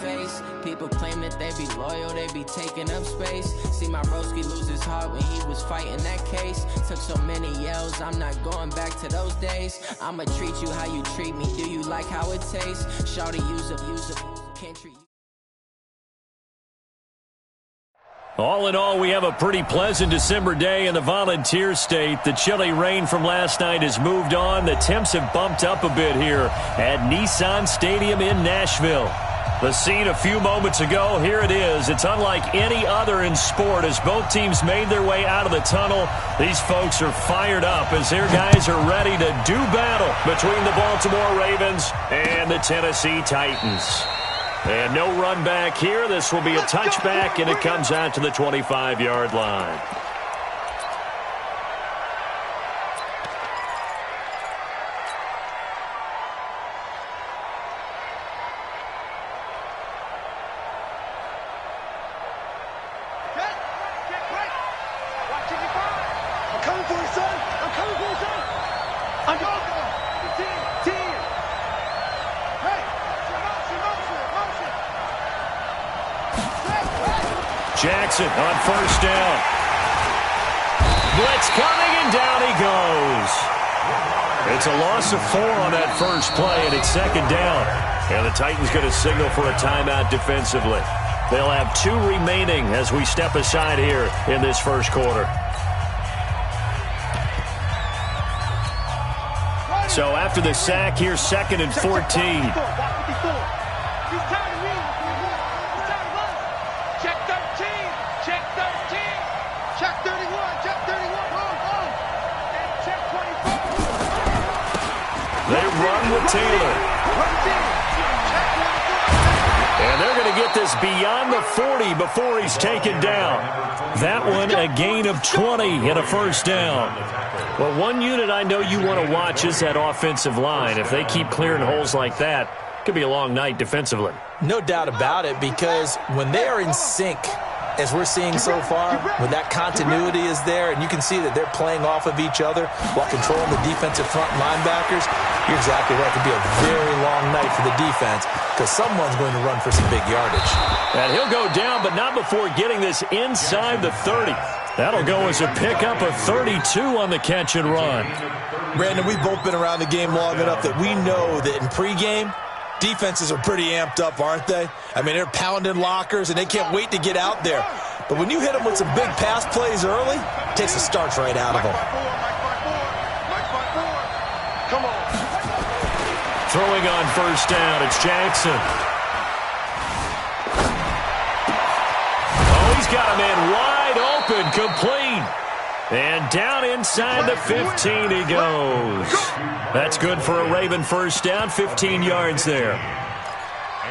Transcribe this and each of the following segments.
face. People claim that they be loyal, they be taking up space. See my broski lose his heart when he was fighting that case. Took so many yells, I'm not going back to those days. I'ma treat you how you treat me, do you like how it tastes? Shawty use up, can't treat you. All in all, we have a pretty pleasant December day in the Volunteer State. The chilly rain from last night has moved on. The temps have bumped up a bit here at Nissan Stadium in Nashville. The scene a few moments ago, here it is. It's unlike any other in sport as both teams made their way out of the tunnel. These folks are fired up as their guys are ready to do battle between the Baltimore Ravens and the Tennessee Titans. And no run back here. This will be a touchback, and it comes out to the 25-yard line. I'm coming for you, son. I'm coming for you, son. I'm going. Jackson on first down. Blitz coming, and down he goes. It's a loss of 4 on that first play, and it's second down. And the Titans going to signal for a timeout defensively. They'll have 2 remaining as we step aside here in this first quarter. So after the sack, here's 2nd and 14. They run with Taylor. And they're going to get this beyond the 40 before he's taken down. That one a gain of 20 and a first down. Well, one unit I know you want to watch is that offensive line. If they keep clearing holes like that, it could be a long night defensively. No doubt about it, because when they are in sync, as we're seeing so far, when that continuity is there, and you can see that they're playing off of each other while controlling the defensive front linebackers, you're exactly right. It could be a very long night for the defense because someone's going to run for some big yardage. And he'll go down, but not before getting this inside the 30. That'll go as a pickup of 32 on the catch and run. Brandon, we've both been around the game long enough that we know that in pregame, defenses are pretty amped up, aren't they? I mean, they're pounding lockers, and they can't wait to get out there. But when you hit them with some big pass plays early, it takes the starch right out of them. Come on. Throwing on first down, it's Jackson. Oh, he's got a man wide open, complete. And down inside the 15 he goes. That's good for a Raven first down, 15 yards there.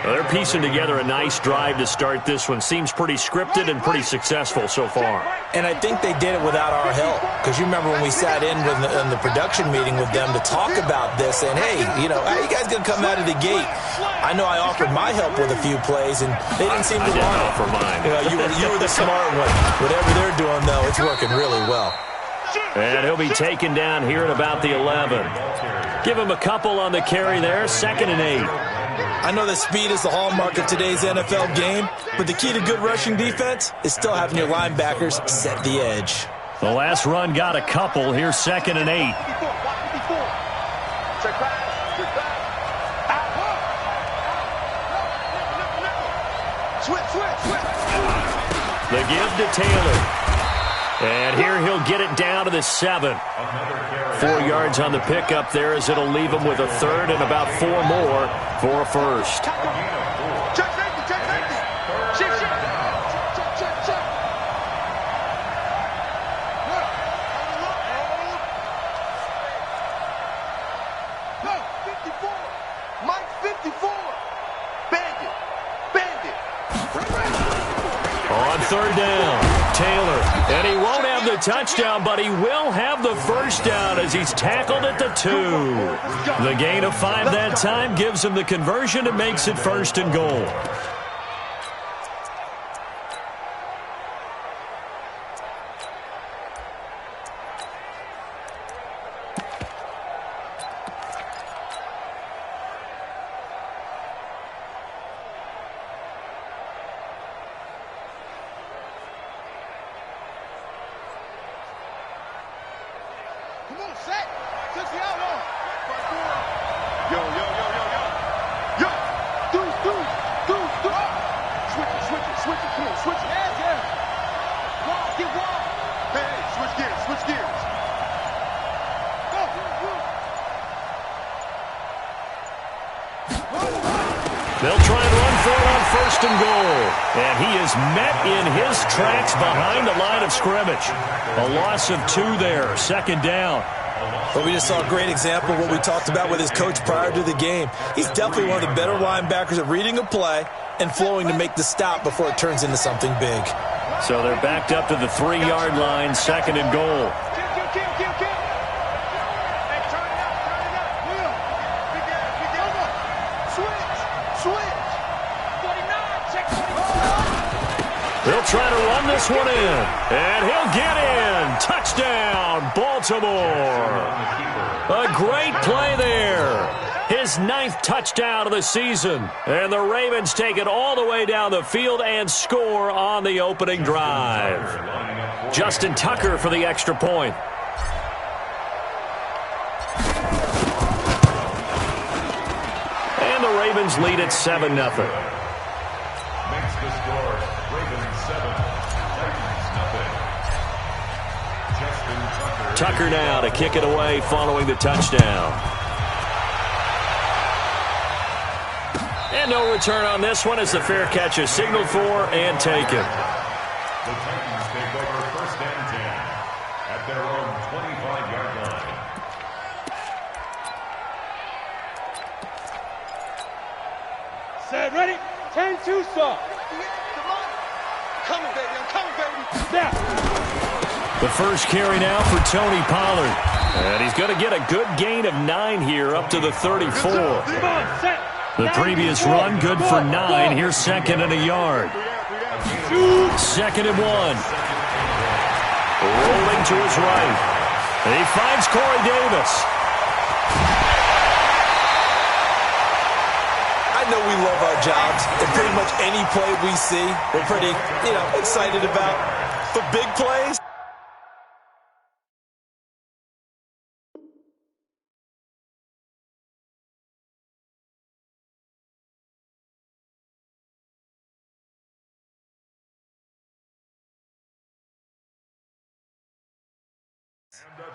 Well, they're piecing together a nice drive to start this one. Seems pretty scripted and pretty successful so far. And I think they did it without our help. Because you remember when we sat in the production meeting with them to talk about this, and hey, you know, how are you guys going to come out of the gate? I know I offered my help with a few plays, and they didn't seem to want it. Offer mine. You know, you were the smart one. Whatever they're doing, though, it's working really well. And he'll be taken down here at about the 11. Give him a couple on the carry there, 2nd and 8. I know that speed is the hallmark of today's NFL game, but the key to good rushing defense is still having your linebackers set the edge. The last run got a couple. Here's 2nd and 8. The give to Taylor. And here he'll get it down to the 7. 4 yards on the pickup there as it'll leave him with a 3rd and about 4 more for a first. On 3rd down, Taylor. And he won't have the touchdown, but he will have the first down as he's tackled at the 2. The gain of 5 that time gives him the conversion and makes it 1st and goal. set. Touch the outlaw. Yo, yo, yo, yo, yo. Yo. Deuce, deuce, deuce, deuce. Switch it, switch it, switch it. Come on, switch it. Yeah, yeah. Wall, get wall. Hey, hey, switch gears, switch gears. Go, go. They'll try and run for it on 1st and goal. And he is met in his tracks behind the line of scrimmage. A loss of 2 there, 2nd down. Well, we just saw a great example of what we talked about with his coach prior to the game. He's definitely one of the better linebackers at reading a play and flowing to make the stop before it turns into something big. So they're backed up to the 3-yard line, 2nd and goal. They'll try to run this one in, and he'll get in. Touchdown, Baltimore. A great play there. His 9th touchdown of the season. And the Ravens take it all the way down the field and score on the opening drive. Justin Tucker for the extra point. And the Ravens lead at 7-0. Tucker now to kick it away following the touchdown. And no return on this one as the fair catch is signaled for and taken. The Titans take over 1st and 10 at their own 25-yard line. Set, ready? 10-2 stop. Coming, baby. I'm coming, baby. Snap. The first carry now for Tony Pollard. And he's going to get a good gain of 9 here up to the 34. The previous run good for 9. Here's 2nd and a yard. 2nd and 1. Rolling to his right. He finds Corey Davis. I know we love our jobs, and pretty much any play we see, we're pretty, excited about. But big plays?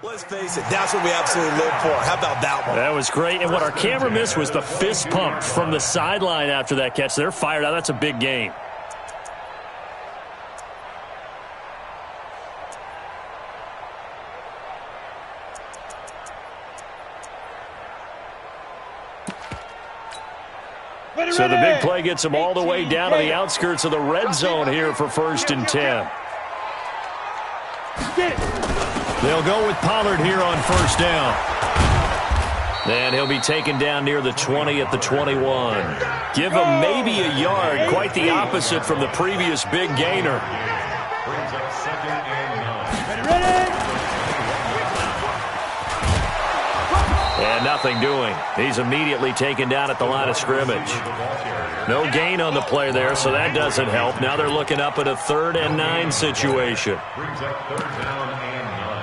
Let's face it, that's what we absolutely live for. How about that one? That was great. And what our camera missed was the fist pump from the sideline after that catch. They're fired out. That's a big gain. So the big play gets them all the way down to the outskirts of the red zone here for 1st and 10. They'll go with Pollard here on 1st down. And he'll be taken down near the 20 at the 21. Give him maybe a yard, quite the opposite from the previous big gainer. Brings up 2nd and 9. Ready? And nothing doing. He's immediately taken down at the line of scrimmage. No gain on the play there, so that doesn't help. Now they're looking up at a 3rd and 9 situation. Brings up 3rd down and 9.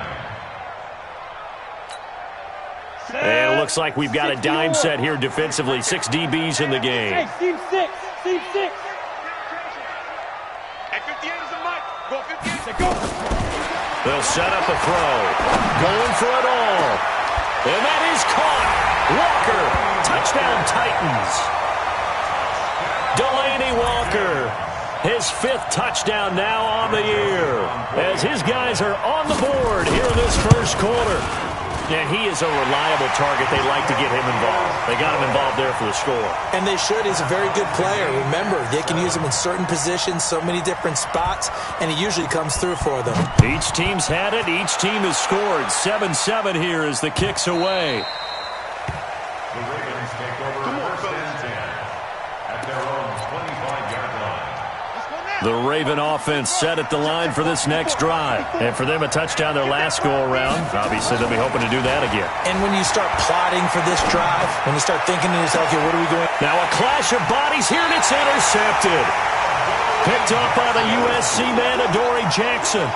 And it looks like we've got a dime set here defensively. 6 DBs in the game. Hey, team 6. Team 6. At 58 is a mic. Go 58. Go. They'll set up a throw. Going for it all. And that is caught. Walker. Touchdown Titans. Delaney Walker. His 5th touchdown now on the year. As his guys are on the board here in this first quarter. And he is a reliable target. They like to get him involved. They got him involved there for the score. And they should. He's a very good player. Remember, they can use him in certain positions, so many different spots, and he usually comes through for them. Each team's had it. Each team has scored. 7-7 here as the kick's away. The Ravens take over 1st and 10 at their own 25-yard line. The Raven offense set at the line for this next drive. And for them, a touchdown their last go-around. Obviously, they'll be hoping to do that again. And when you start plotting for this drive, when you start thinking to yourself, okay, what are we doing? Now a clash of bodies here, and it's intercepted. Picked off by the USC man, Adoree Jackson.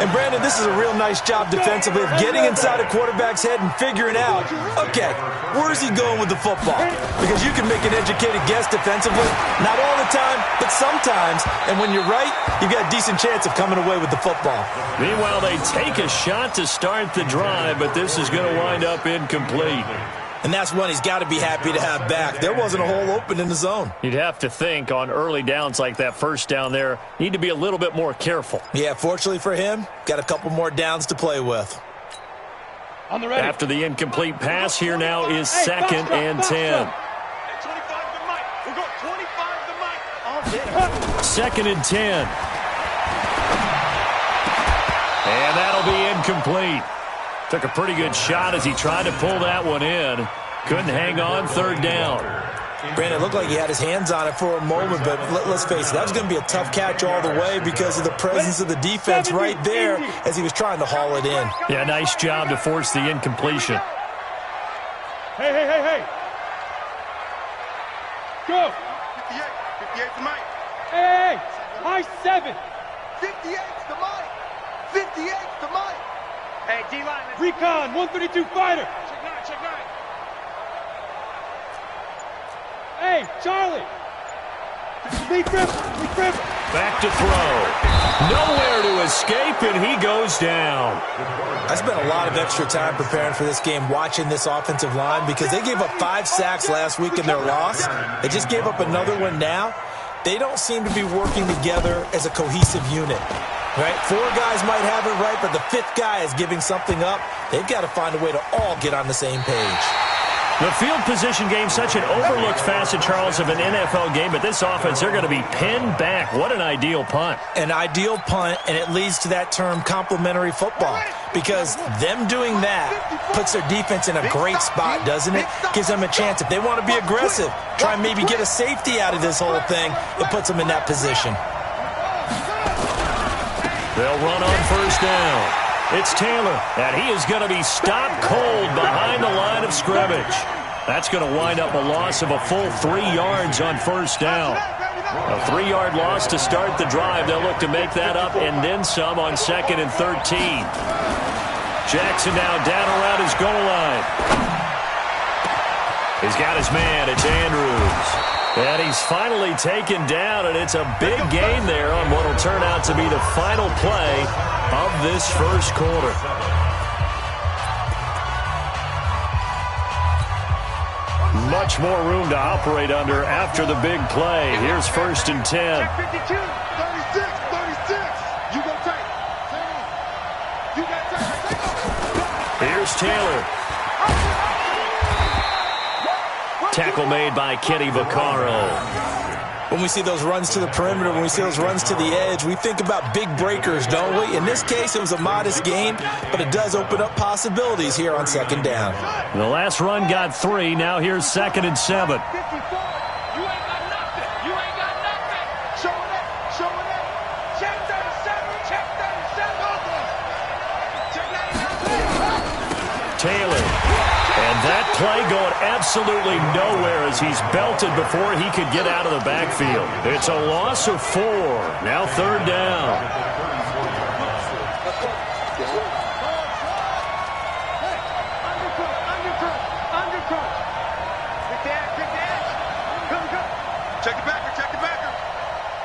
And, Brandon, this is a real nice job defensively of getting inside a quarterback's head and figuring out, okay, where's he going with the football? Because you can make an educated guess defensively, not all the time, but sometimes. And when you're right, you've got a decent chance of coming away with the football. Meanwhile, they take a shot to start the drive, but this is going to wind up incomplete. And that's one he's got to be happy to have back. There wasn't a hole open in the zone. You'd have to think on early downs like that first down there, need to be a little bit more careful. Yeah, fortunately for him, got a couple more downs to play with. On the ready. After the incomplete pass, here now is 2nd and 10. 2nd and 10. And that'll be incomplete. Took a pretty good shot as he tried to pull that one in. Couldn't hang on, 3rd down. Brandon, it looked like he had his hands on it for a moment, but let's face it, that was going to be a tough catch all the way because of the presence of the defense right there as he was trying to haul it in. Yeah, nice job to force the incompletion. Hey. Go. 58 to Mike. Hey, high 7. 58 to Mike. 58 to Mike. Hey, D-line. Recon, 132 fighter. Check 9. Hey, Charlie. Lee Griffin. Back to throw. Nowhere to escape, and he goes down. I spent a lot of extra time preparing for this game watching this offensive line because they gave up 5 sacks last week in their loss. They just gave up another one now. They don't seem to be working together as a cohesive unit. Right? 4 guys might have it right, but the 5th guy is giving something up. They've got to find a way to all get on the same page. The field position game, such an overlooked facet, Charles, of an NFL game, but this offense, they're going to be pinned back. What an ideal punt. An ideal punt, and it leads to that term complementary football, because them doing that puts their defense in a great spot, doesn't it? Gives them a chance. If they want to be aggressive, try and maybe get a safety out of this whole thing, it puts them in that position. They'll run on 1st down. It's Taylor, and he is going to be stopped cold behind the line of scrimmage. That's going to wind up a loss of a full 3 yards on 1st down. A 3-yard loss to start the drive. They'll look to make that up and then some on 2nd and 13. Jackson now down around his goal line. He's got his man. It's Andrews. And he's finally taken down, and it's a big gain there on what will turn out to be the final play of this first quarter. Much more room to operate under after the big play. Here's 1st and 10. 52, 36. You go tight. You got tight. Here's Taylor. Tackle made by Kenny Vaccaro. When we see those runs to the perimeter, when we see those runs to the edge, we think about big breakers, don't we? In this case, it was a modest gain, but it does open up possibilities here on 2nd down. The last run got 3. Now here's 2nd and 7. Taylor. And that play going absolutely nowhere as he's belted before he could get out of the backfield. It's a loss of 4. Now 3rd down. Check the backer.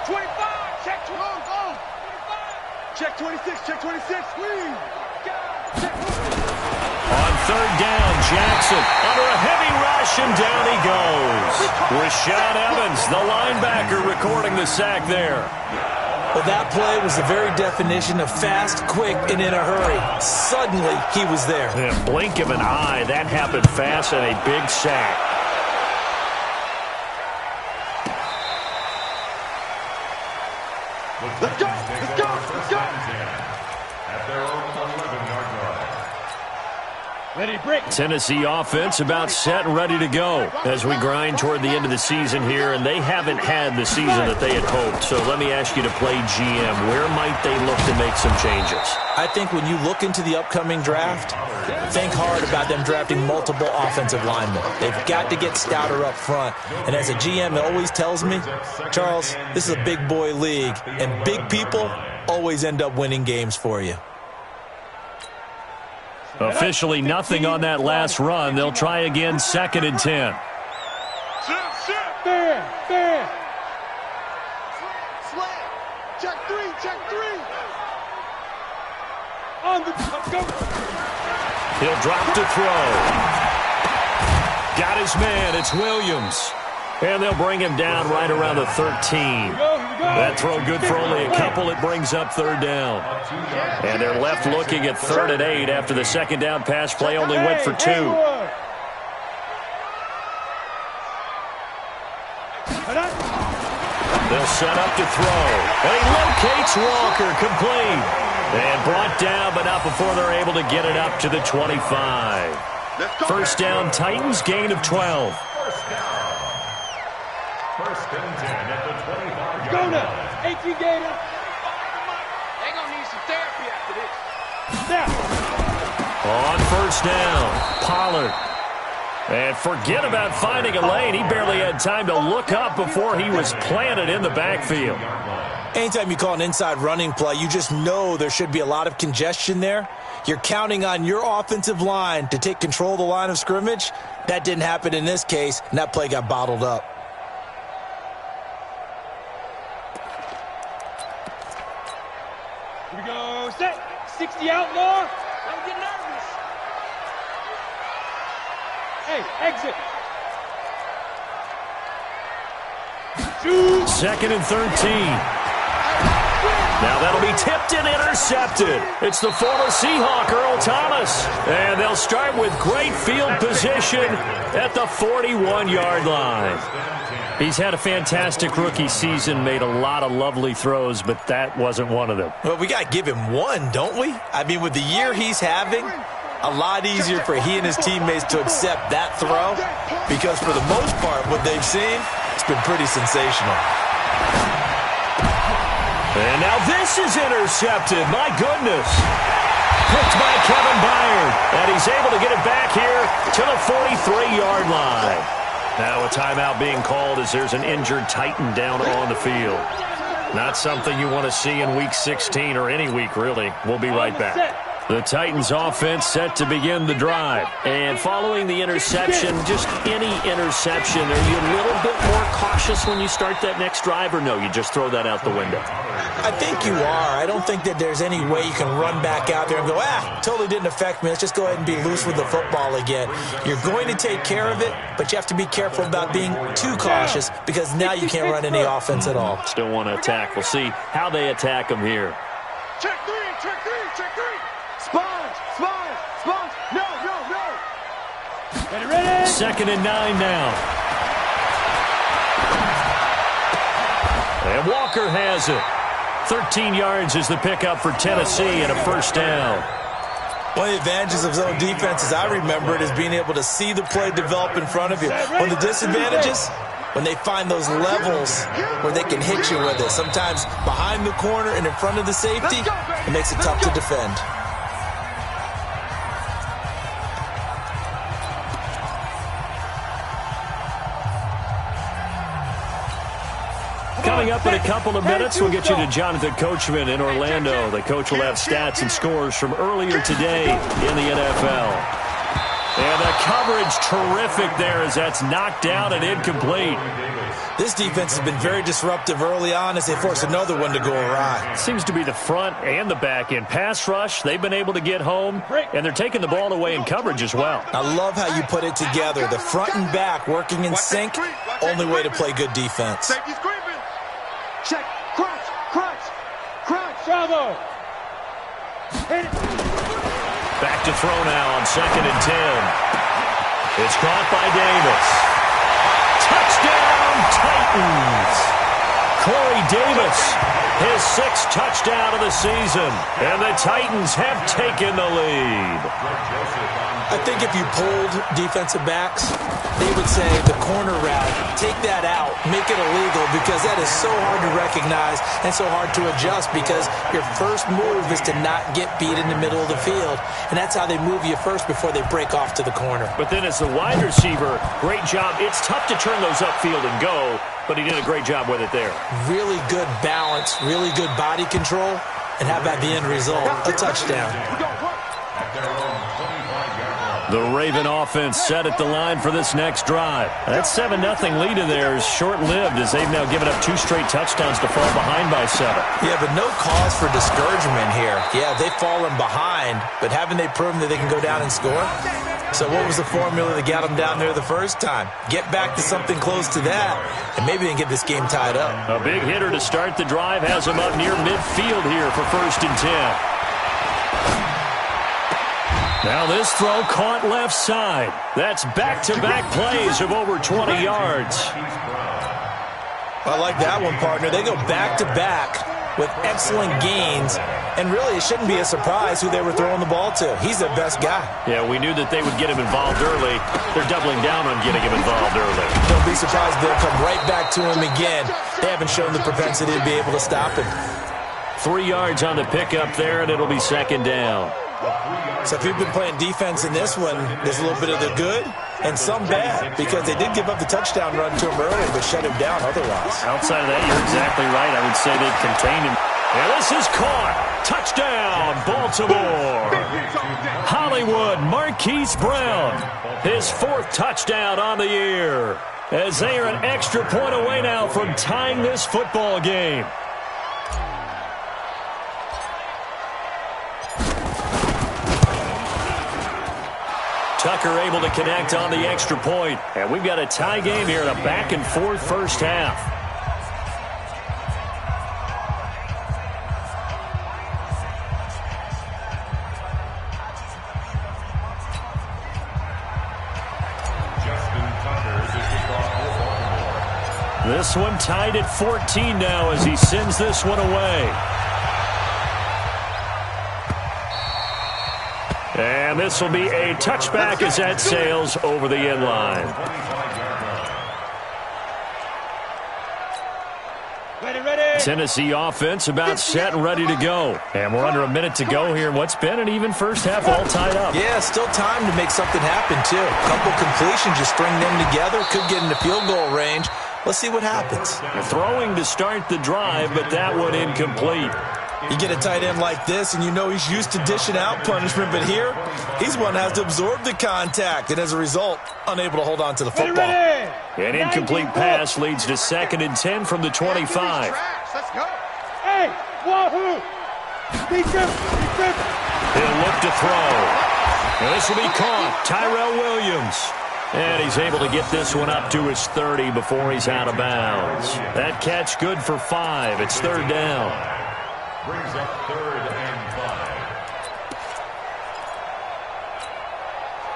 25. Check 25. Check 26. Check 26. On 3rd down, Jackson under a heavy rush, and down he goes. Rashad Evans, the linebacker, recording the sack there. Well, that play was the very definition of fast, quick, and in a hurry. Suddenly, he was there. In a blink of an eye, that happened fast, and a big sack. Let's go. At their own 11-yard line. Ready, break. Tennessee offense about set and ready to go as we grind toward the end of the season here, and they haven't had the season that they had hoped. So let me ask you to play GM. Where might they look to make some changes? I think when you look into the upcoming draft, think hard about them drafting multiple offensive linemen. They've got to get stouter up front. And as a GM, it always tells me, Charles, this is a big boy league, and big people always end up winning games for you. Officially nothing on that last run. They'll try again, 2nd and 10. Fair. Slam. Check three. On the go. He'll drop to throw. Got his man. It's Williams. And they'll bring him down right around the 13. That throw good for only a couple. It brings up 3rd down. And they're left looking at 3rd and 8 after the 2nd down pass play only went for 2. They'll set up to throw. And he locates Walker, complete. And brought down, but not before they're able to get it up to the 25. 1st down, Titans, gain of 12. First and 10 at the 25. Go now. 18 gainer. They're going to need some therapy after this. Now. On 1st down, Pollard. And forget about finding a lane. He barely had time to look up before he was planted in the backfield. Anytime you call an inside running play, you just know there should be a lot of congestion there. You're counting on your offensive line to take control of the line of scrimmage. That didn't happen in this case, and that play got bottled up. Here we go. Set. 60 outlaw. Don't get nervous. Hey, exit. 2nd and 13. Now that'll be tipped and intercepted. It's the former Seahawk, Earl Thomas. And they'll start with great field position at the 41-yard line. He's had a fantastic rookie season, made a lot of lovely throws, but that wasn't one of them. Well, we got to give him one, don't we? I mean, with the year he's having, a lot easier for he and his teammates to accept that throw because for the most part, what they've seen, it's been pretty sensational. And now this is intercepted. My goodness. Picked by Kevin Byard. And he's able to get it back here to the 43-yard line. Now a timeout being called as there's an injured Titan down on the field. Not something you want to see in Week 16 or any week, really. We'll be right back. The Titans offense set to begin the drive. And following the interception, just any interception, are you a little bit more cautious when you start that next drive, or no, you just throw that out the window? I think you are. I don't think that there's any way you can run back out there and go, totally didn't affect me. Let's just go ahead and be loose with the football again. You're going to take care of it, but you have to be careful about being too cautious because now you can't run any offense at all. Still want to attack. We'll see how they attack them here. Check three. Sponge. No. Ready. 2nd and 9 now. And Walker has it. 13 yards is the pickup for Tennessee and a 1st down. One of the advantages of zone defense, as I remember it, is being able to see the play develop in front of you. One of the disadvantages, when they find those levels where they can hit you with it. Sometimes behind the corner and in front of the safety, it makes it tough to defend. Coming up in a couple of minutes, we'll get you to Jonathan Coachman in Orlando. The coach will have stats and scores from earlier today in the NFL. And the coverage terrific there as that's knocked down and incomplete. This defense has been very disruptive early on as they force another one to go awry. Seems to be the front and the back end. Pass rush, they've been able to get home, and they're taking the ball away in coverage as well. I love how you put it together. The front and back working in sync, only way to play good defense. Safety's creeping. Check. Crunch. Bravo. Hit it. Back to throw now on 2nd and 10. It's caught by Davis. Touchdown, Titans. Corey Davis, his 6th touchdown of the season. And the Titans have taken the lead. I think if you pulled defensive backs, they would say the corner route, take that out, make it illegal, because that is so hard to recognize and so hard to adjust because your first move is to not get beat in the middle of the field. And that's how they move you first before they break off to the corner. But then as the wide receiver, great job. It's tough to turn those upfield and go, but he did a great job with it there. Really good balance, really good body control, and have at the end result a touchdown. The Raven offense set at the line for this next drive. That 7-0 lead of theirs short-lived as they've now given up 2 straight touchdowns to fall behind by 7. Yeah, but no cause for discouragement here. Yeah, they've fallen behind, but haven't they proven that they can go down and score? So what was the formula that got them down there the first time? Get back to something close to that, and maybe they can get this game tied up. A big hitter to start the drive has him up near midfield here for 1st and 10. Now this throw caught left side. That's back-to-back plays of over 20 yards. I like that one, partner. They go back-to-back with excellent gains, and really it shouldn't be a surprise who they were throwing the ball to. He's their best guy. Yeah, we knew that they would get him involved early. They're doubling down on getting him involved early. Don't be surprised if they'll come right back to him again. They haven't shown the propensity to be able to stop him. 3 yards on the pickup there, and it'll be 2nd down. So if you've been playing defense in this one, there's a little bit of the good and some bad, because they did give up the touchdown run to him early, but shut him down otherwise. Outside of that, you're exactly right. I would say they've contained him. And this is caught. Touchdown, Baltimore. Hollywood Marquise Brown, his 4th touchdown on the year, as they are an extra point away now from tying this football game. Tucker able to connect on the extra point. And we've got a tie game here in a back-and-forth first half. This one tied at 14 now as he sends this one away. And this will be a touchback as that sails over the end line. Tennessee offense about set and ready to go. And we're under a minute to go here. What's been an even first half all tied up. Yeah, still time to make something happen, too. A couple completions, just string them together. Could get into field goal range. Let's see what happens. Throwing to start the drive, but that one incomplete. You get a tight end like this, and you know he's used to dishing out punishment, but here, he's one that has to absorb the contact, and as a result, unable to hold on to the football. An incomplete pass leads to 2nd and 10 from the 25. Let's go. Hey, wahoo! He'll look to throw. And this will be caught. Tyrell Williams. And he's able to get this one up to his 30 before he's out of bounds. That catch good for 5. It's 3rd down. Brings up 3rd and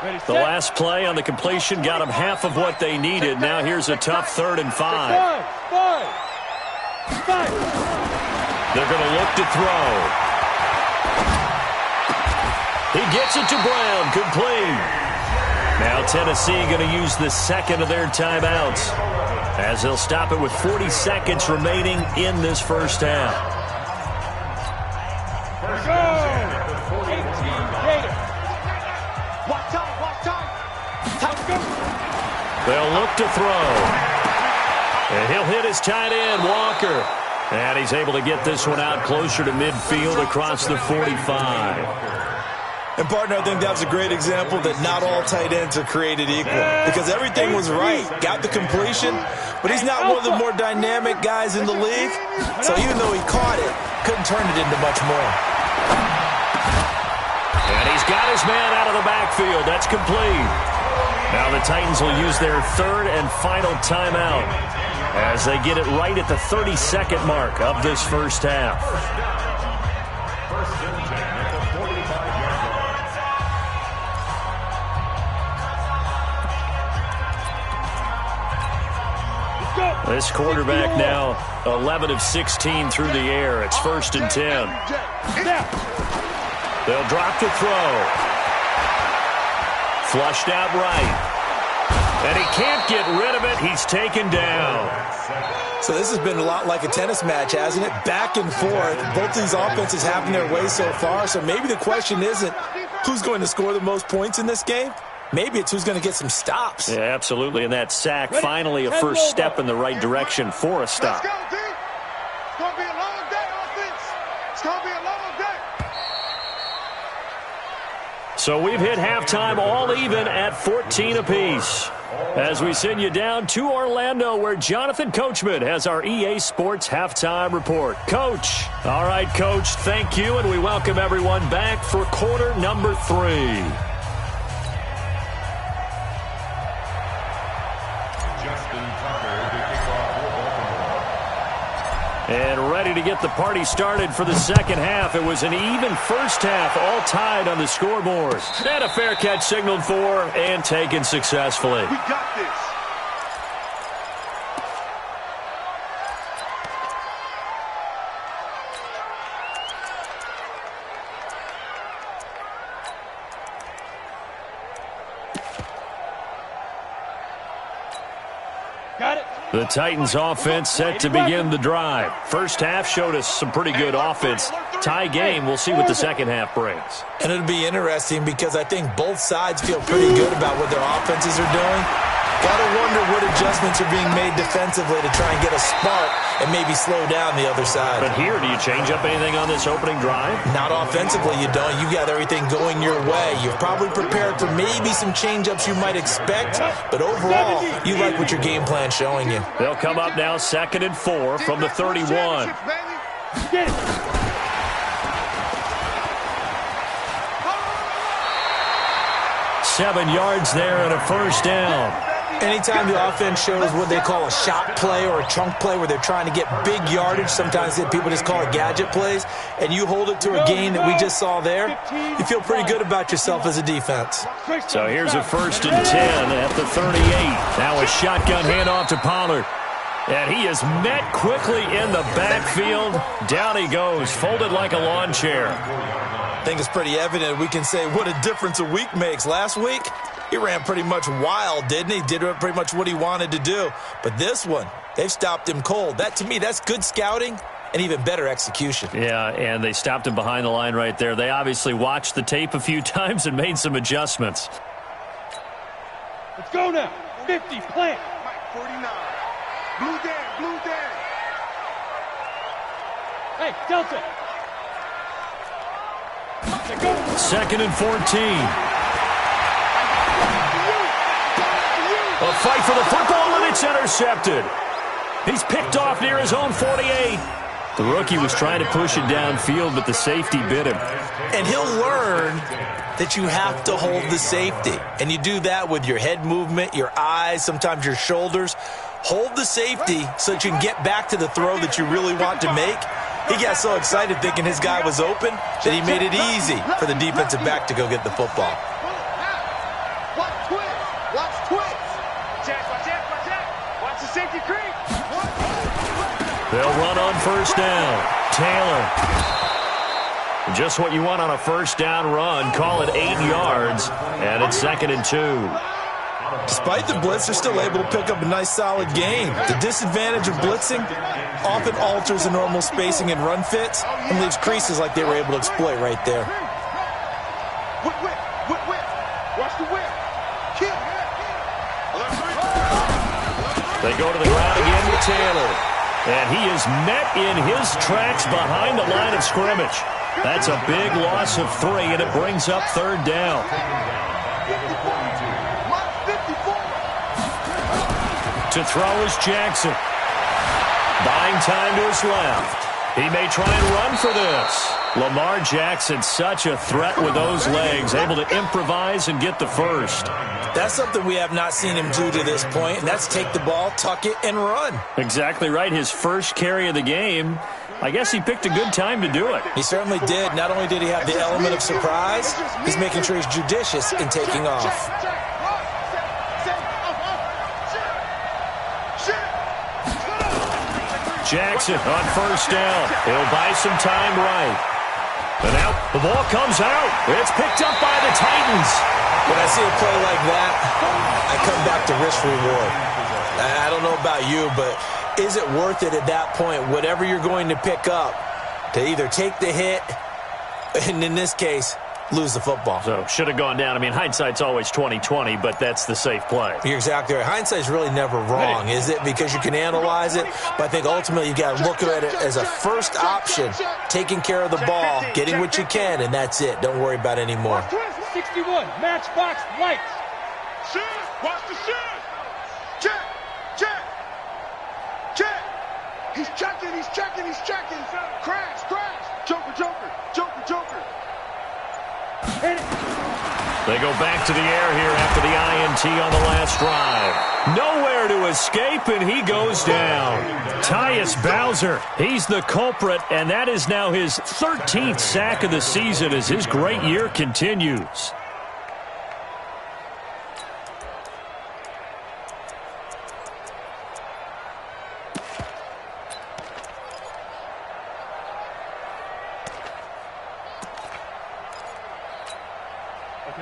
5. The last play on the completion got them half of what they needed. Now here's a tough 3rd and 5. They're going to look to throw. He gets it to Brown, complete. Now Tennessee going to use the 2nd of their timeouts, as they'll stop it with 40 seconds remaining in this first half. They'll look to throw. And he'll hit his tight end, Walker. And he's able to get this one out closer to midfield across the 45. And, partner, I think that was a great example that not all tight ends are created equal, because everything was right. Got the completion, but he's not one of the more dynamic guys in the league. So even though he caught it, couldn't turn it into much more. And he's got his man out of the backfield. That's complete. Now the Titans will use their 3rd and final timeout as they get it right at the 32nd mark of this first half. This quarterback now 11 of 16 through the air. It's 1st and 10. They'll drop to throw. Flushed out right. And he can't get rid of it. He's taken down. So this has been a lot like a tennis match, hasn't it? Back and forth. Both these offenses having their way so far. So maybe the question isn't who's going to score the most points in this game. Maybe it's who's going to get some stops. Yeah, absolutely. And that sack, finally a first step in the right direction for a stop. Let's go, D. It's going to be a long day, offense. It's going to be a long So we've hit halftime all even at 14 apiece. As we send you down to Orlando, where Jonathan Coachman has our EA Sports halftime report. Coach. All right, Coach, thank you, and we welcome everyone back for quarter number 3. And ready to get the party started for the second half. It was an even first half, all tied on the scoreboard. And a fair catch signaled for and taken successfully. We got this. Got it. The Titans offense set to begin the drive. First half showed us some pretty good offense. Tie game, we'll see what the second half brings. And it'll be interesting because I think both sides feel pretty good about what their offenses are doing. Gotta wonder what adjustments are being made defensively to try and get a spark and maybe slow down the other side. But here, do you change up anything on this opening drive? Not offensively, you don't. You got everything going your way. You've probably prepared for maybe some change-ups you might expect, but overall, you like what your game plan's showing you. They'll come up now 2nd and 4 from the 31. 7 yards there and a first down. Anytime the offense shows what they call a shot play or a chunk play where they're trying to get big yardage, sometimes people just call it gadget plays, and you hold it to a gain that we just saw there, you feel pretty good about yourself as a defense. So here's a 1st and 10 at the 38. Now a shotgun handoff to Pollard. And he is met quickly in the backfield. Down he goes, folded like a lawn chair. I think it's pretty evident we can say what a difference a week makes. Last week, he ran pretty much wild, didn't he? Did pretty much what he wanted to do. But this one, they've stopped him cold. That, to me, that's good scouting and even better execution. Yeah, and they stopped him behind the line right there. They obviously watched the tape a few times and made some adjustments. Let's go now. 50, plant. Mike 49. Blue Dan, blue Dan. Hey, Delta. 2nd and 14. A fight for the football, and it's intercepted. He's picked off near his own 48. The rookie was trying to push it downfield, but the safety bit him. And he'll learn that you have to hold the safety. And you do that with your head movement, your eyes, sometimes your shoulders. Hold the safety so that you can get back to the throw that you really want to make. He got so excited thinking his guy was open that he made it easy for the defensive back to go get the football. Watch twist. Watch twist. Watch the safety creep. They'll run on 1st down. Taylor. Just what you want on a 1st down run. Call it 8 yards. And it's 2nd and 2. Despite the blitz, they're still able to pick up a nice, solid gain. The disadvantage of blitzing often alters the normal spacing and run fits and leaves creases like they were able to exploit right there. Whip. Watch the whip. Kill. They go to the ground again with Taylor. And he is met in his tracks behind the line of scrimmage. That's a big loss of 3, and it brings up 3rd down. To throw is Jackson. Buying time to his left. He may try and run for this. Lamar Jackson, such a threat with those legs, able to improvise and get the first. That's something we have not seen him do to this point, and that's take the ball, tuck it, and run. Exactly right. His first carry of the game. I guess he picked a good time to do it. He certainly did. Not only did he have the element of surprise, he's making sure he's judicious in taking off. Jackson on 1st down. He'll buy some time right. And now the ball comes out. It's picked up by the Titans. When I see a play like that, I come back to risk reward. I don't know about you, but is it worth it at that point, whatever you're going to pick up, to either take the hit, and in this case, lose the football? So should have gone down. I mean, hindsight's always 20/20, but that's the safe play. You're exactly right. Hindsight's really never wrong, is it? Because you can analyze it, but I think ultimately you got to look at it as a first option, taking care of the ball, getting what you can, and that's it. Don't worry about any more. 61, Matchbox Lights. Shoot! Watch the shoot! Check! Check! Check! He's checking, he's checking, he's checking! Crash! Crash! Joker, Joker! Joker, Joker! They go back to the air here after the INT on the last drive. Nowhere to escape, and he goes down. Tyus Bowser, he's the culprit, and that is now his 13th sack of the season as his great year continues.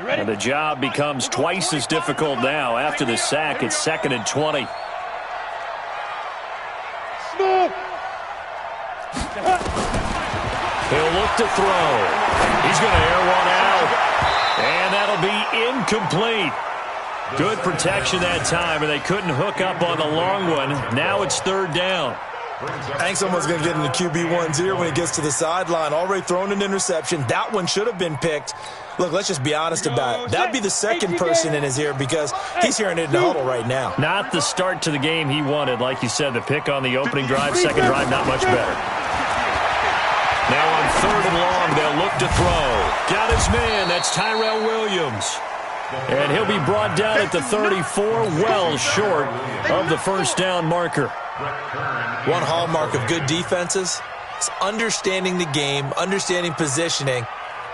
And the job becomes twice as difficult now. After the sack, it's 2nd and 20. He'll look to throw. He's going to air one out. And that'll be incomplete. Good protection that time, and they couldn't hook up on the long one. Now it's 3rd down. I think someone's going to get into QB1's ear when he gets to the sideline. Already thrown an interception. That one should have been picked. Look, let's just be honest about it. That'd be the second person in his ear because he's hearing it in the huddle right now. Not the start to the game he wanted. Like you said, the pick on the opening drive, second drive, not much better. Now on 3rd and long, they'll look to throw. Got his man. That's Tyrell Williams. And he'll be brought down at the 34, well short of the first down marker. One hallmark of good defenses is understanding the game, understanding positioning,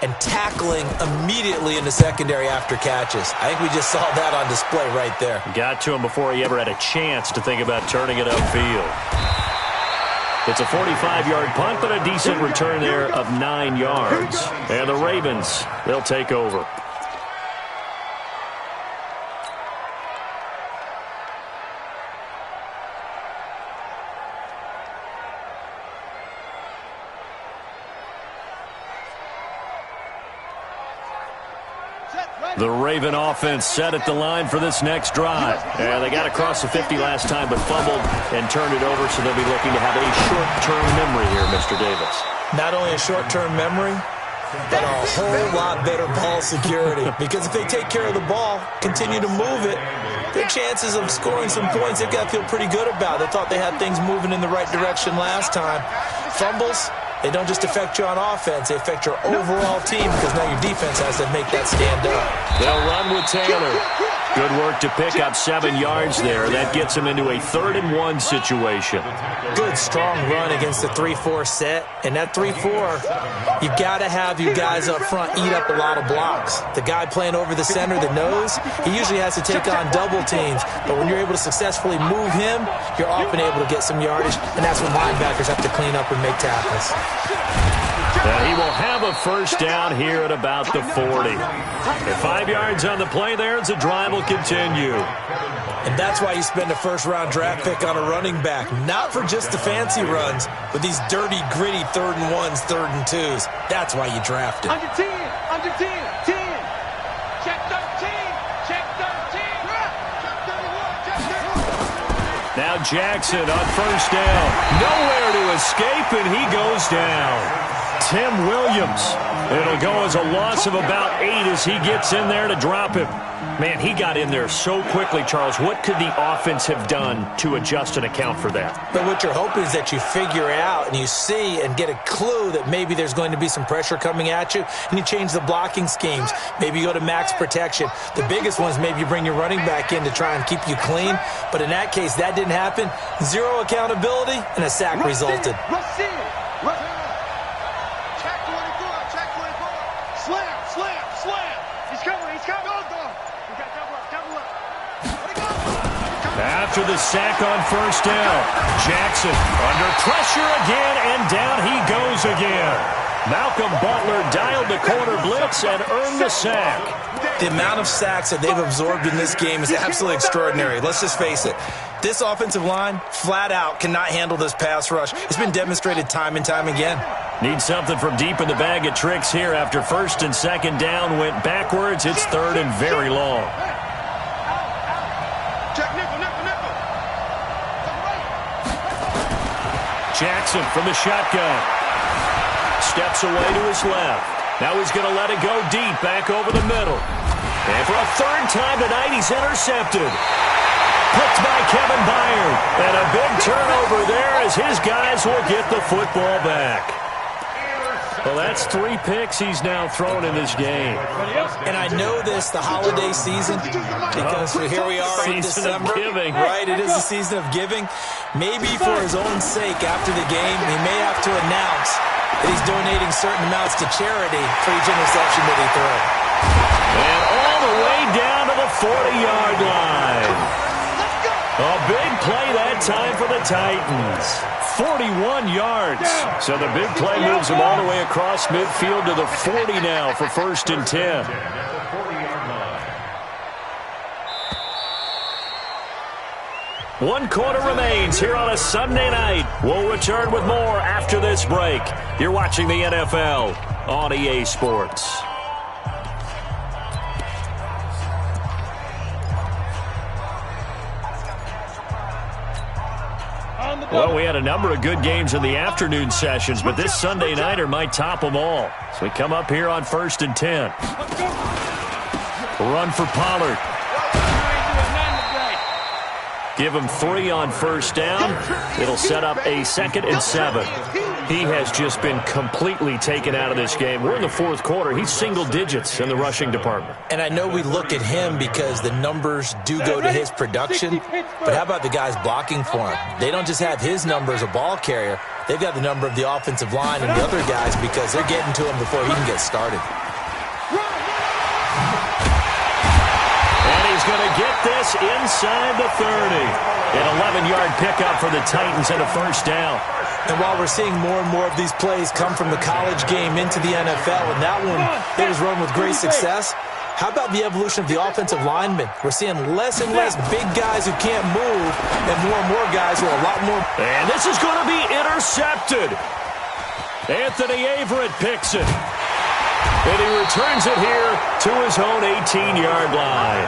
and tackling immediately in the secondary after catches. I think we just saw that on display right there. Got to him before he ever had a chance to think about turning it upfield. It's a 45-yard punt, but a decent return there of 9 yards. And the Ravens, they'll take over. The Raven offense set at the line for this next drive. And they got across the 50 last time, but fumbled and turned it over, so they'll be looking to have a short-term memory here, Mr. Davis. Not only a short-term memory, but a whole lot better ball security. Because if they take care of the ball, continue to move it, their chances of scoring some points, they've got to feel pretty good about. They thought they had things moving in the right direction last time. Fumbles, they don't just affect you on offense, they affect your overall team because now your defense has to make that stand up. They'll run with Taylor. Good work to pick up 7 yards there. That gets them into a 3rd and 1 situation. Good, strong run against the 3-4 set. And that 3-4, you've got to have you guys up front eat up a lot of blocks. The guy playing over the center, the nose, he usually has to take on double teams. But when you're able to successfully move him, you're often able to get some yardage. And that's when linebackers have to clean up and make tackles. And he will have a first down here at about the 40. And 5 yards on the play there as the drive will continue. And that's why you spend a first-round draft pick on a running back. Not for just the fancy runs, but these dirty, gritty 3rd and 1s, 3rd and 2s. That's why you draft it. Under 10, 10. Check 13, check 13. Check 31, check 31. Now Jackson on first down. Nowhere to escape, and he goes down. Tim Williams. It'll go as a loss of about 8 as he gets in there to drop him. Man, he got in there so quickly, Charles. What could the offense have done to adjust and account for that? But what you're hoping is that you figure out and you see and get a clue that maybe there's going to be some pressure coming at you, and you change the blocking schemes. Maybe you go to max protection. The biggest one is maybe you bring your running back in to try and keep you clean. But in that case, that didn't happen. 0 accountability, and a sack resulted. After the sack on first down, Jackson under pressure again, and down he goes again. Malcolm Butler dialed the corner blitz and earned the sack. The amount of sacks that they've absorbed in this game is absolutely extraordinary. Let's just face it. This offensive line, flat out, cannot handle this pass rush. It's been demonstrated time and time again. Need something from deep in the bag of tricks here after 1st and 2nd down went backwards. It's 3rd and very long. Jackson from the shotgun. Steps away to his left. Now he's going to let it go deep, back over the middle. And for a third time tonight, he's intercepted. Picked by Kevin Byard. And a big turnover there as his guys will get the football back. Well, that's 3 picks he's now thrown in this game. And I know this, the holiday season, because here we are in December. Giving. Right, it is the season of giving. Maybe for his own sake, after the game, he may have to announce that he's donating certain amounts to charity for each interception that he throws. And all the way down to the 40-yard line. A big play that time for the Titans. 41 yards. So the big play moves him all the way across midfield to the 40 now for 1st and 10. One quarter remains here on a Sunday night. We'll return with more after this break. You're watching the NFL on EA Sports. Well, we had a number of good games in the afternoon sessions, but this Sunday nighter might top them all. So we come up here on 1st and 10. Run for Pollard. Give him 3 on 1st down. It'll set up a 2nd and 7. He has just been completely taken out of this game. We're in the 4th quarter. He's single digits in the rushing department. And I know we look at him because the numbers do go to his production, but how about the guys blocking for him? They don't just have his number as a ball carrier. They've got the number of the offensive line and the other guys because they're getting to him before he can get started. He's going to get this inside the 30. An 11-yard pickup for the Titans and a 1st down. And while we're seeing more and more of these plays come from the college game into the NFL, and that one, it was run with great success, how about the evolution of the offensive linemen? We're seeing less and less big guys who can't move and more guys who are a lot more. And this is going to be intercepted. Anthony Averett picks it. And he returns it here to his own 18-yard line.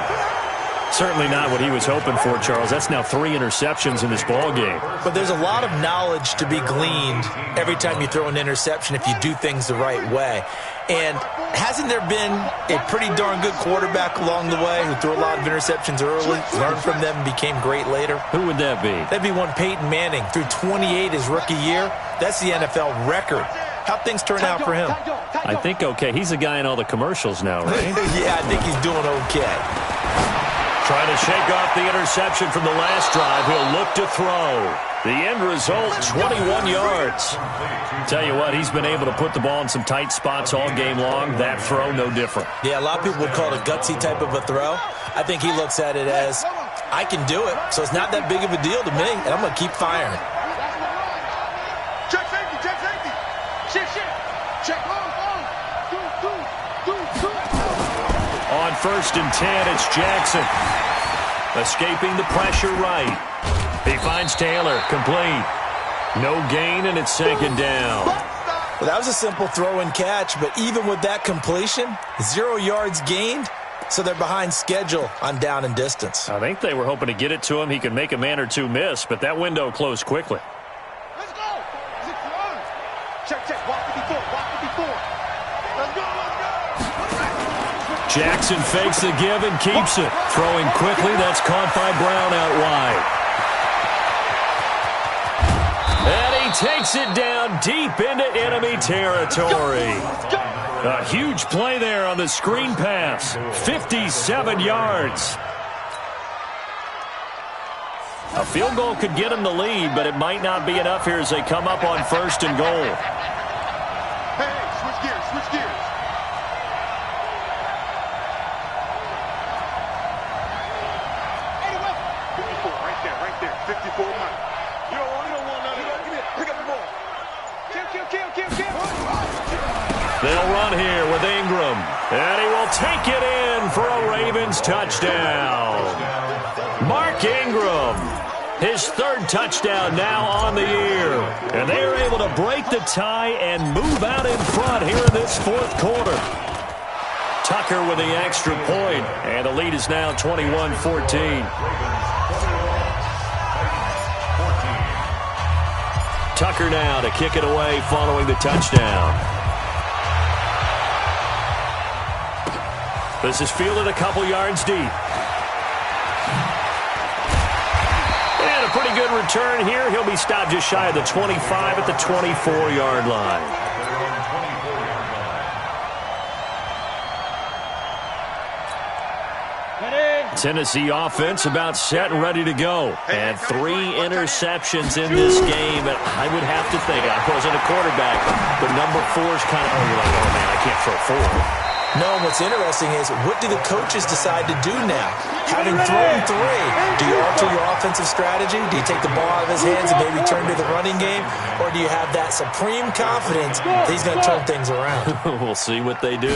Certainly not what he was hoping for, Charles. That's now 3 interceptions in this ball game. But there's a lot of knowledge to be gleaned every time you throw an interception if you do things the right way. And hasn't there been a pretty darn good quarterback along the way who threw a lot of interceptions early, learned from them, and became great later? Who would that be? That'd be one Peyton Manning. Threw 28 his rookie year. That's the NFL record. How'd things turn out for him? I think okay. He's a guy in all the commercials now, right? Yeah, I think he's doing okay. Trying to shake off the interception from the last drive. He'll look to throw. The end result, 21 yards. Tell you what, he's been able to put the ball in some tight spots all game long. That throw, no different. Yeah, a lot of people would call it a gutsy type of a throw. I think he looks at it as, I can do it, so it's not that big of a deal to me, and I'm going to keep firing. Check safety, check safety. Shit. Check on. On 1st and 10, it's Jackson. Escaping the pressure right. He finds Taylor, complete. No gain, and it's 2nd down. Well, that was a simple throw and catch, but even with that completion, 0 yards gained, so they're behind schedule on down and distance. I think they were hoping to get it to him. He could make a man or two miss, but that window closed quickly. Let's go. Check. Walk it before. Let's go. Jackson fakes the give and keeps it. Throwing quickly, that's caught by Brown out wide. And he takes it down deep into enemy territory. A huge play there on the screen pass. 57 yards. A field goal could get him the lead, but it might not be enough here as they come up on 1st and goal. Hey, switch gears. Right there. 54 Mike. You don't want none of that. Get it. Pick up the ball. Kill. They'll run here with Ingram. And he will take it in for a Ravens touchdown. Mark Ingram. His 3rd touchdown now on the year. And they are able to break the tie and move out in front here in this 4th quarter. Tucker with the extra point. And the lead is now 21-14. Tucker now to kick it away following the touchdown. This is fielded a couple yards deep. And a pretty good return here. He'll be stopped just shy of the 25 at the 24-yard line. Tennessee offense about set and ready to go. And 3 interceptions in this game. And I would have to think, I wasn't a quarterback, but number 4 is kind of, you're like, oh, man, I can't throw 4. No, what's interesting is, what do the coaches decide to do now? Having thrown 3, do you alter your offensive strategy? Do you take the ball out of his hands and maybe turn to the running game? Or do you have that supreme confidence that he's going to turn things around? We'll see what they do.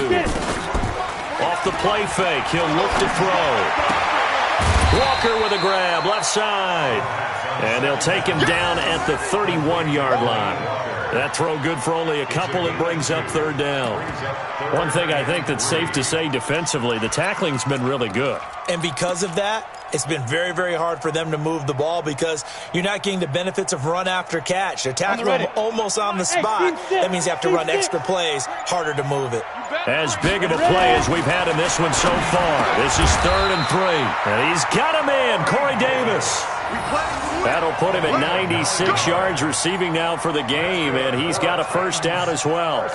Off the play fake, he'll look to throw. Walker with a grab, left side. And they'll take him down at the 31-yard line. That throw good for only a couple. It brings up 3rd down. One thing I think that's safe to say defensively, the tackling's been really good. And because of that, it's been very, very hard for them to move the ball because you're not getting the benefits of run after catch. They're tackling him almost on the spot. That means you have to run extra plays, harder to move it. As big of a play as we've had in this one so far. This is 3rd and 3. And he's got him in, Corey Davis. That'll put him at 96 yards receiving now for the game, and he's got a 1st down as well.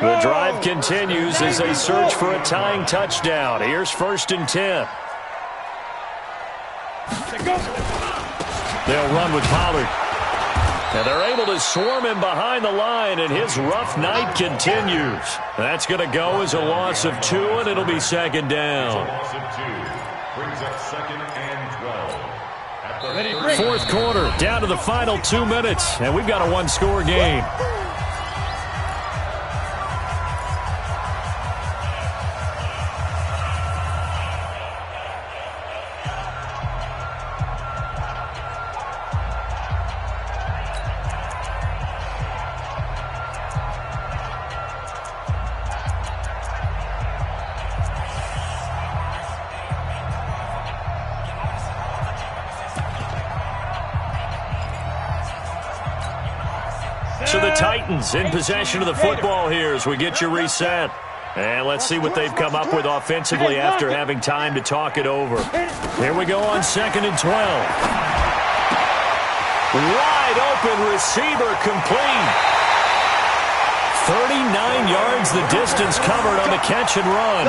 The drive continues as they search for a tying touchdown. Here's 1st and 10. They'll run with Pollard. And they're able to swarm him behind the line, and his rough night continues. That's going to go as a loss of 2, and it'll be 2nd down. Brings up 2nd and 12. 4th quarter, down to the final 2 minutes, and we've got a 1-score game. So the Titans in possession of the football here as we get you reset. And let's see what they've come up with offensively after having time to talk it over. Here we go on 2nd and 12. Wide open receiver complete. 39 yards the distance covered on the catch and run.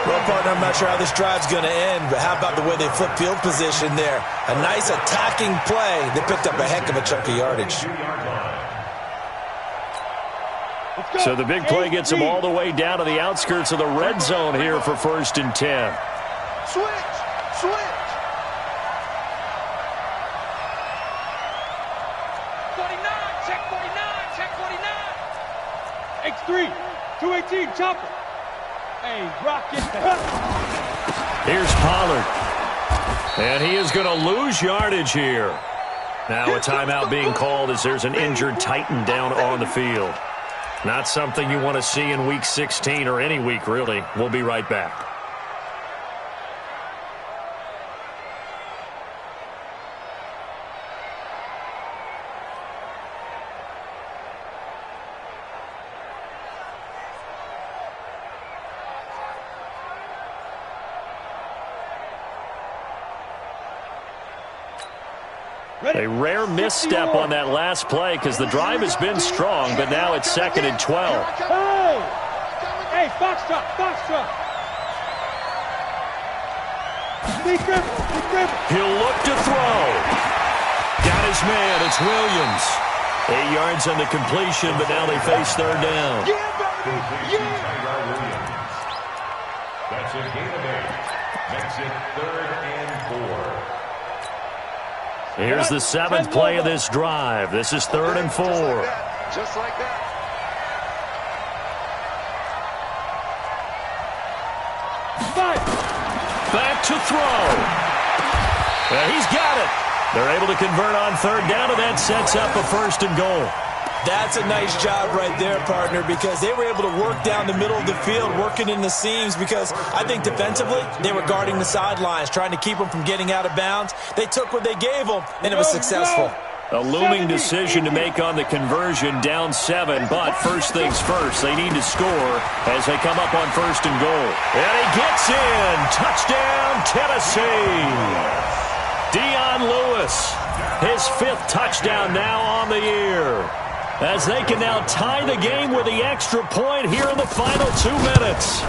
Well, partner, I'm not sure how this drive's going to end, but how about the way they flip field position there? A nice attacking play. They picked up a heck of a chunk of yardage. So the big play gets them all the way down to the outskirts of the red zone here for 1st and 10. Switch! Switch! 49, check 49, check 49. X3, 218, chopper. Hey, rocket. Here's Pollard. And he is going to lose yardage here. Now a timeout being called as there's an injured Titan down on the field. Not something you want to see in Week 16 or any week, really. We'll be right back. A rare misstep on that last play because the drive has been strong, but now it's 2nd and 12. Hey, Foxtrot, Foxtrot. He'll look to throw. Got his man. It's Williams. 8 yards on the completion, but now they face 3rd down. That's a gain of 8. Makes it 3rd and 4. Here's the 7th play of this drive. This is 3rd and 4. Just like that. Back to throw. He's got it. They're able to convert on 3rd down, and that sets up a 1st and goal. That's a nice job right there, partner, because they were able to work down the middle of the field, working in the seams, because I think defensively they were guarding the sidelines, trying to keep them from getting out of bounds. They took what they gave them, and it was successful. A looming decision to make on the conversion, down 7, but first things first, they need to score as they come up on 1st and goal. And he gets in. Touchdown, Tennessee. Dion Lewis, his 5th touchdown now on the year, as they can now tie the game with the extra point here in the final 2 minutes.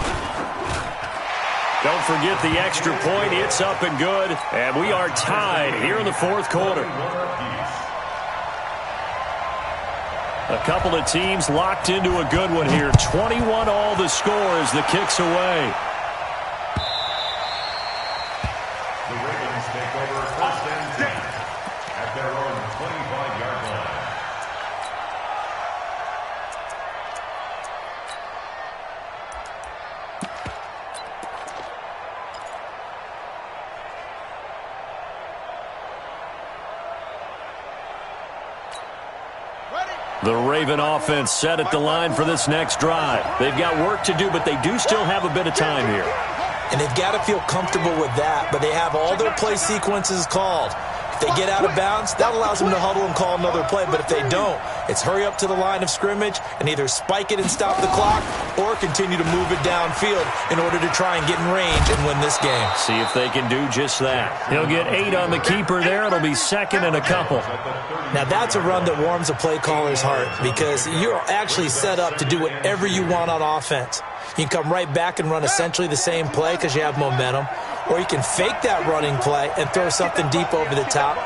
Don't forget the extra point. It's up and good, and we are tied here in the 4th quarter. A couple of teams locked into a good one here. 21 all the score as the kick's away. The Ravens take over 1st and 10 at their own 25-yard line. The Raven offense set at the line for this next drive. They've got work to do, but they do still have a bit of time here. And they've got to feel comfortable with that, but they have all their play sequences called. If they get out of bounds, that allows them to huddle and call another play. But if they don't, it's hurry up to the line of scrimmage and either spike it and stop the clock or continue to move it downfield in order to try and get in range and win this game. See if they can do just that. He'll get 8 on the keeper there. It'll be 2nd and a couple. Now, that's a run that warms a play caller's heart because you're actually set up to do whatever you want on offense. You can come right back and run essentially the same play because you have momentum, or you can fake that running play and throw something deep over the top,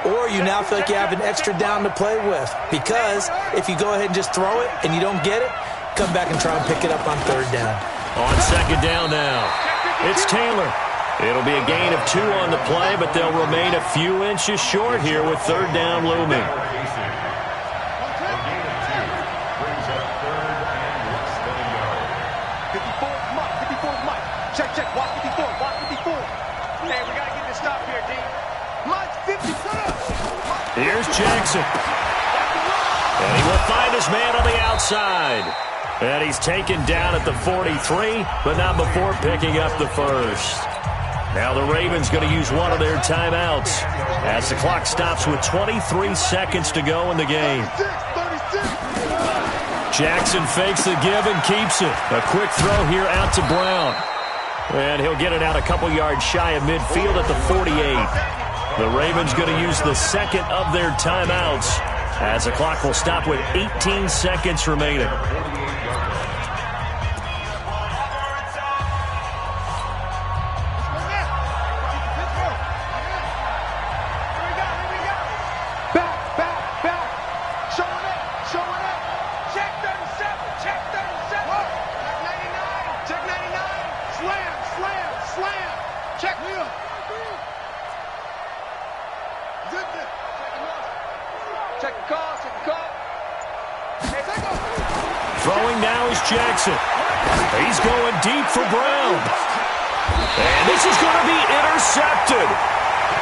or you now feel like you have an extra down to play with because if you go ahead and just throw it and you don't get it, come back and try and pick it up on 3rd down. On 2nd down now, it's Taylor. It'll be a gain of 2 on the play, but they'll remain a few inches short here with 3rd down looming. Here's Jackson. And he will find his man on the outside. And he's taken down at the 43, but not before picking up the 1st. Now the Ravens going to use one of their timeouts as the clock stops with 23 seconds to go in the game. Jackson fakes the give and keeps it. A quick throw here out to Brown. And he'll get it out a couple yards shy of midfield at the 48. The Ravens going to use the 2nd of their timeouts as the clock will stop with 18 seconds remaining. Throwing now is Jackson. He's going deep for Brown. And this is going to be intercepted.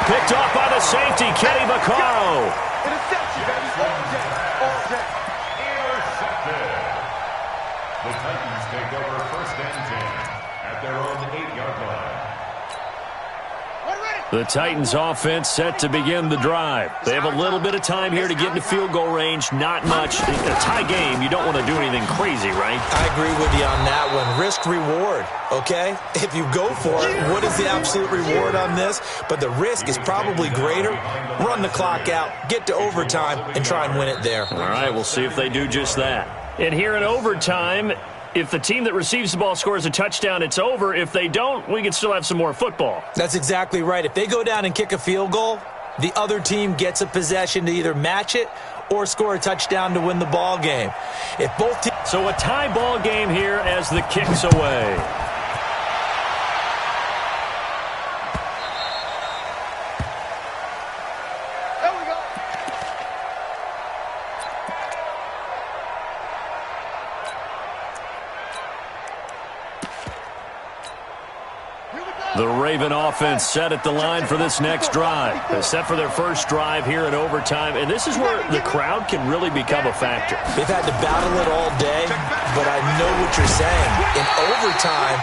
Picked off by the safety, Kenny Vaccaro. Intercepted. The Titans take over 1st and 10 at their own 8-yard line. The Titans offense set to begin the drive. They have a little bit of time here to get into field goal range. Not much. In a tie game, you don't want to do anything crazy, right? I agree with you on that one. Risk reward, okay? If you go for it, what is the absolute reward on this? But the risk is probably greater. Run the clock out, get to overtime, and try and win it there. All right, we'll see if they do just that. And here in overtime, if the team that receives the ball scores a touchdown, it's over. If they don't, we can still have some more football. That's exactly right. If they go down and kick a field goal, the other team gets a possession to either match it or score a touchdown to win the ball game. If both teams... So a tie ball game here as the kick's away. The Raven offense set at the line for this next drive. They're set for their first drive here in overtime, and this is where the crowd can really become a factor. They've had to battle it all day, but I know what you're saying. In overtime,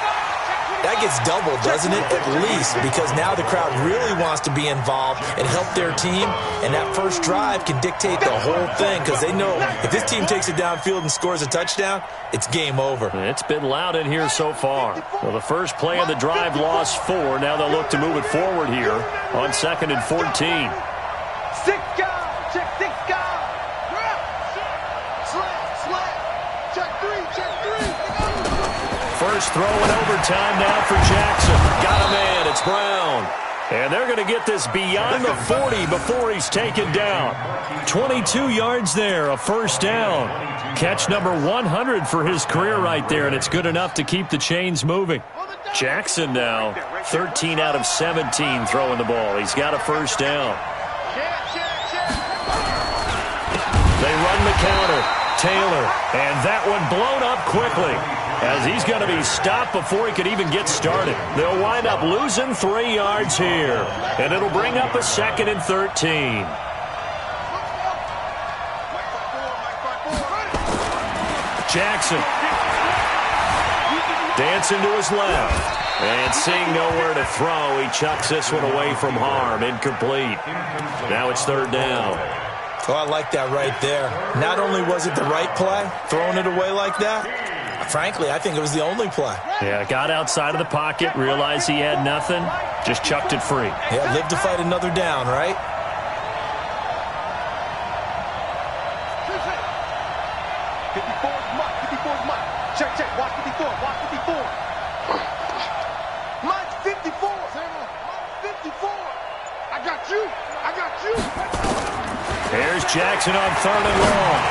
That gets doubled, doesn't it? At least, because now the crowd really wants to be involved and help their team, and that first drive can dictate the whole thing because they know if this team takes it downfield and scores a touchdown, it's game over. It's been loud in here so far. Well, the first play of the drive lost 4. Now they'll look to move it forward here on 2nd and 14. 6 guys. Check 6 guys. Slant. Check 3. First throw in overtime now for Jackson. Got a man. It's Brown. And they're going to get this beyond the 40 before he's taken down. 22 yards there, a first down. Catch number 100 for his career right there, and it's good enough to keep the chains moving. Jackson now, 13 out of 17 throwing the ball. He's got a first down. They run the counter. Taylor, and that one blown up quickly as he's going to be stopped before he could even get started. They'll wind up losing 3 yards here, and it'll bring up a 2nd and 13. Jackson dancing to his left, and seeing nowhere to throw, he chucks this one away from harm. Incomplete. Now it's 3rd down. Oh, I like that right there. Not only was it the right play, throwing it away like that, frankly, I think it was the only play. Yeah, got outside of the pocket, realized he had nothing, just chucked it free. Yeah, live to fight another down, right? Check. Watch 54. Mike's 54. 54. I got you. There's Jackson on 3rd and long.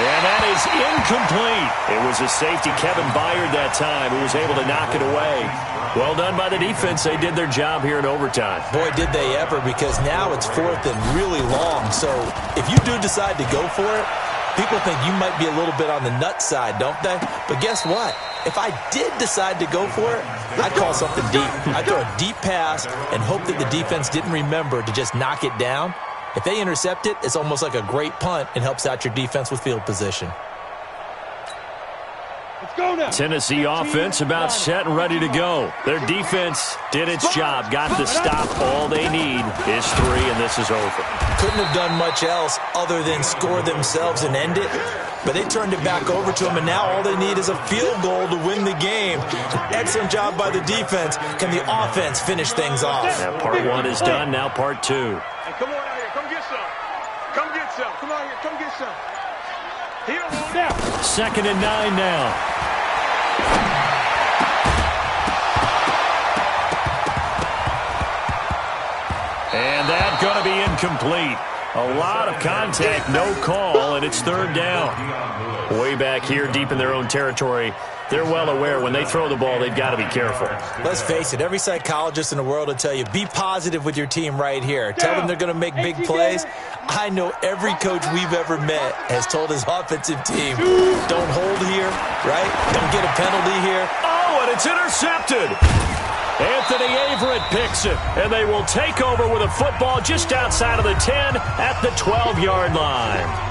And that is incomplete. It was a safety, Kevin Byard, that time, who was able to knock it away. Well done by the defense. They did their job here in overtime. Boy, did they ever, because now it's 4th and really long. So if you do decide to go for it, people think you might be a little bit on the nut side, don't they? But guess what? If I did decide to go for it, I'd call something deep. I'd throw a deep pass and hope that the defense didn't remember to just knock it down. If they intercept it, it's almost like a great punt and helps out your defense with field position. Let's go now. Tennessee offense about set and ready to go. Their defense did its job, got the stop. All they need is 3, and this is over. Couldn't have done much else other than score themselves and end it. But they turned it back over to them, and now all they need is a field goal to win the game. An excellent job by the defense. Can the offense finish things off? Now part 1 is done, now part 2. Hey, come on out here. Come get some. Come out here. Come get some. Here, now. 2nd and 9 now. And that's going to be incomplete. A lot of contact, no call, and it's 3rd down. Way back here, deep in their own territory, they're well aware when they throw the ball, they've got to be careful. Let's face it, every psychologist in the world will tell you, be positive with your team right here. Tell them they're going to make big plays. I know every coach we've ever met has told his offensive team, don't hold here, right? Don't get a penalty here. Oh, and it's intercepted. Anthony Averett picks it, and they will take over with a football just outside of the 10 at the 12-yard line.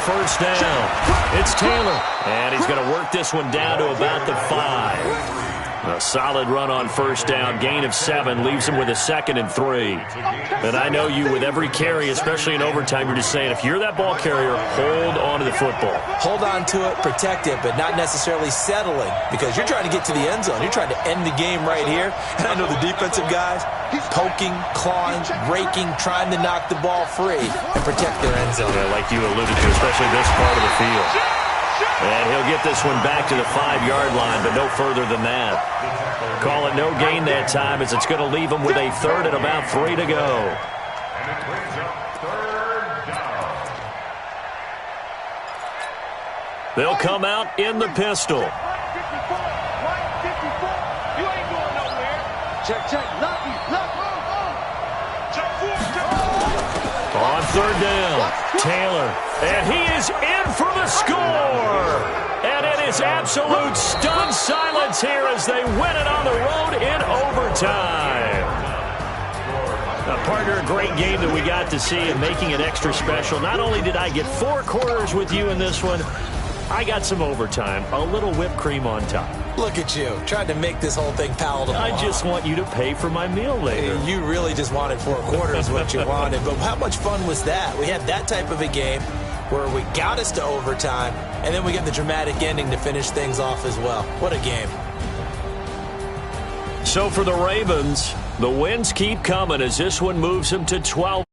First down. It's Taylor, and he's going to work this one down to about the 5. A solid run on first down, gain of 7, leaves him with a 2nd and 3. And I know you, with every carry, especially in overtime, you're just saying, if you're that ball carrier, hold on to the football. Hold on to it, protect it, but not necessarily settling, because you're trying to get to the end zone. You're trying to end the game right here. And I know the defensive guys, poking, clawing, raking, trying to knock the ball free and protect their end zone. Yeah, like you alluded to, especially this part of the field. And he'll get this one back to the 5-yard line, but no further than that. Call it no gain that time, as it's going to leave him with a 3rd and about 3 to go. And it brings up 3rd down. They'll come out in the pistol. Check. On third down. Taylor, and he is in for the score. And it is absolute stunned silence here as they win it on the road in overtime. Partner, a great game that we got to see and making it extra special. Not only did I get 4 quarters with you in this one, I got some overtime, a little whipped cream on top. Look at you, trying to make this whole thing palatable. I just want you to pay for my meal later. You really just wanted 4 quarters what you wanted. But how much fun was that? We had that type of a game where we got us to overtime, and then we got the dramatic ending to finish things off as well. What a game. So for the Ravens, the wins keep coming as this one moves them to 12.